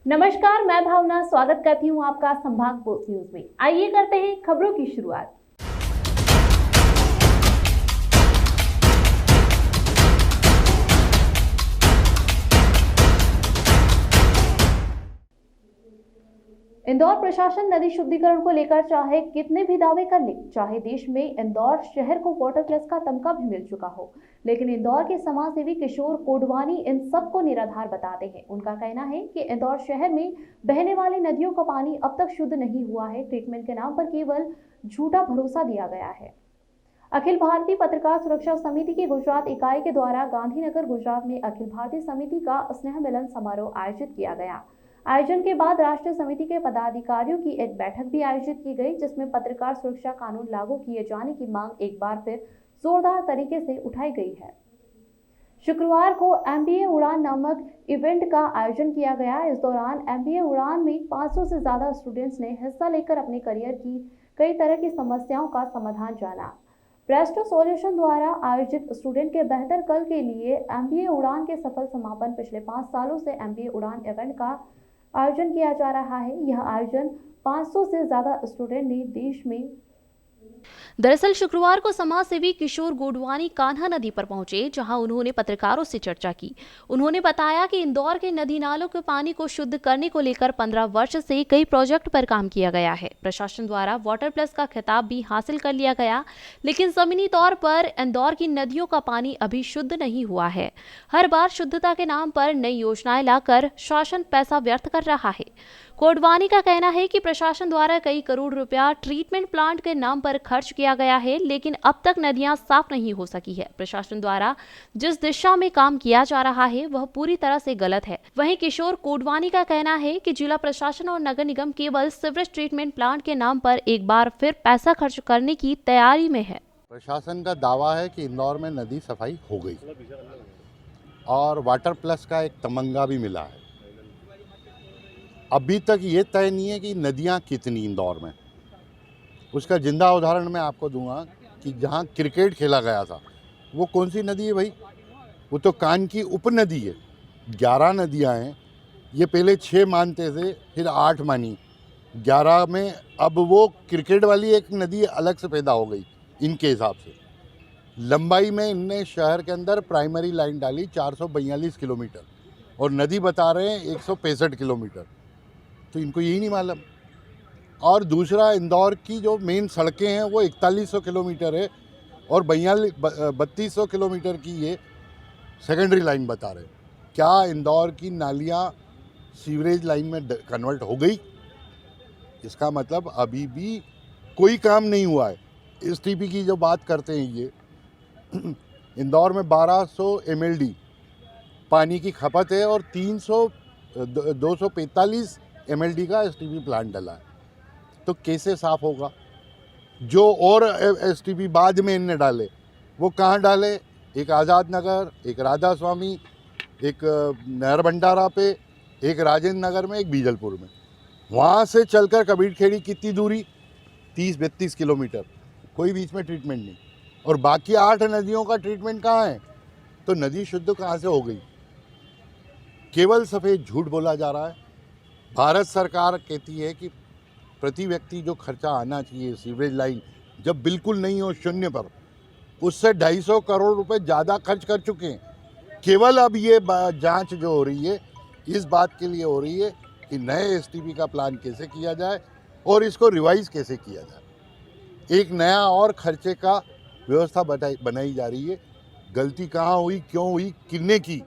नमस्कार, मैं भावना स्वागत करती हूँ आपका संभाग पोस्ट न्यूज में। आइए करते हैं खबरों की शुरुआत। इंदौर प्रशासन नदी शुद्धिकरण को लेकर चाहे कितने भी दावे कर ले, चाहे देश में इंदौर शहर को वाटर प्लस का तमगा भी मिल चुका हो, लेकिन इंदौर के समाजसेवी किशोर कोडवानी इन सबको निराधार बताते हैं। उनका कहना है कि इंदौर शहर में बहने वाली नदियों का पानी अब तक शुद्ध नहीं हुआ है। ट्रीटमेंट के नाम पर केवल झूठा भरोसा दिया गया है। अखिल भारतीय पत्रकार सुरक्षा समिति की गुजरात इकाई के द्वारा गांधीनगर गुजरात में अखिल भारतीय समिति का स्नेह मिलन समारोह आयोजित किया गया। आयोजन के बाद राष्ट्रीय समिति के पदाधिकारियों की एक बैठक भी आयोजित की गई, जिसमें पत्रकार सुरक्षा कानून लागू किए जाने की मांग एक बार फिर जोरदार तरीके से उठाई गई है। शुक्रवार को एमबीए उड़ान नामक इवेंट का आयोजन किया गया। इस दौरान एमबीए उड़ान में 500 से ज्यादा स्टूडेंट्स ने हिस्सा लेकर अपने करियर की कई तरह की समस्याओं का समाधान जाना। प्रेस्टो सॉल्यूशन द्वारा आयोजित स्टूडेंट के बेहतर कल के लिए एमबीए उड़ान के सफल समापन पिछले 5 सालों से एमबीए उड़ान इवेंट का आयोजन किया जा रहा है। यह आयोजन 500 से ज्यादा स्टूडेंट ने देश में। दरअसल शुक्रवार को समाजसेवी किशोर गोडवानी कान्हा नदी पर पहुंचे, जहां उन्होंने पत्रकारों से चर्चा की। उन्होंने बताया कि इंदौर के नदी नालों के पानी को शुद्ध करने को लेकर 15 वर्ष से कई प्रोजेक्ट पर काम किया गया है। प्रशासन द्वारा वाटर प्लस का खिताब भी हासिल कर लिया गया, लेकिन जमीनी तौर पर इंदौर की नदियों का पानी अभी शुद्ध नहीं हुआ है। हर बार शुद्धता के नाम पर नई योजनाएं लाकर शासन पैसा व्यर्थ कर रहा है। कोडवानी का कहना है कि प्रशासन द्वारा कई करोड़ रुपया ट्रीटमेंट प्लांट के नाम पर खर्च किया गया है, लेकिन अब तक नदियां साफ नहीं हो सकी है। प्रशासन द्वारा जिस दिशा में काम किया जा रहा है वह पूरी तरह से गलत है। वहीं किशोर कोडवानी का कहना है कि जिला प्रशासन और नगर निगम केवल सीवरेज ट्रीटमेंट प्लांट के नाम पर एक बार फिर पैसा खर्च करने की तैयारी में है। प्रशासन का दावा है कि इंदौर में नदी सफाई हो गई और वाटर प्लस का एक तमंगा भी मिला है। अभी तक ये तय नहीं है कि नदियाँ कितनी इंदौर में। उसका जिंदा उदाहरण मैं आपको दूंगा कि जहाँ क्रिकेट खेला गया था वो कौन सी नदी है भाई? वो तो कान की उपनदी है। 11 नदियाँ हैं। ये पहले 6 मानते थे, फिर 8 मानी। 11 में अब वो क्रिकेट वाली एक नदी अलग से पैदा हो गई इनके हिसाब से। लंबाई में इनने शहर के अंदर प्राइमरी लाइन डाली 442 किलोमीटर और नदी बता रहे हैं 165 किलोमीटर। तो इनको यही नहीं मालूम। और दूसरा, इंदौर की जो मेन सड़कें हैं वो 4100 किलोमीटर है और 3200 किलोमीटर की ये सेकेंडरी लाइन बता रहे हैं। क्या इंदौर की नालियाँ सीवरेज लाइन में कन्वर्ट हो गई? इसका मतलब अभी भी कोई काम नहीं हुआ है। एसटीपी की जो बात करते हैं ये इंदौर में 1200 MLD पानी की खपत है और 245 MLD का एसटीपी प्लांट डला है। तो कैसे साफ होगा? जो और एसटीपी बाद में इनने डाले वो कहाँ डाले? एक आज़ाद नगर, एक राधा स्वामी, एक नहर भंडारा पे, एक राजेंद्र नगर में, एक बीजलपुर में। वहाँ से चलकर कबीरखेड़ी कितनी दूरी? 30-32 किलोमीटर। कोई बीच में ट्रीटमेंट नहीं। और बाकी 8 नदियों का ट्रीटमेंट कहाँ है? तो नदी शुद्ध कहाँ से हो गई? केवल सफ़ेद झूठ बोला जा रहा है। भारत सरकार कहती है कि प्रति व्यक्ति जो खर्चा आना चाहिए सीवरेज लाइन जब बिल्कुल नहीं हो, शून्य पर, उससे 250 करोड़ रुपए ज़्यादा खर्च कर चुके हैं। केवल अब ये जांच जो हो रही है इस बात के लिए हो रही है कि नए एसटीपी का प्लान कैसे किया जाए और इसको रिवाइज कैसे किया जाए। एक नया और खर्चे का व्यवस्था बनाई जा रही है। गलती कहाँ हुई, क्यों हुई, किसने की,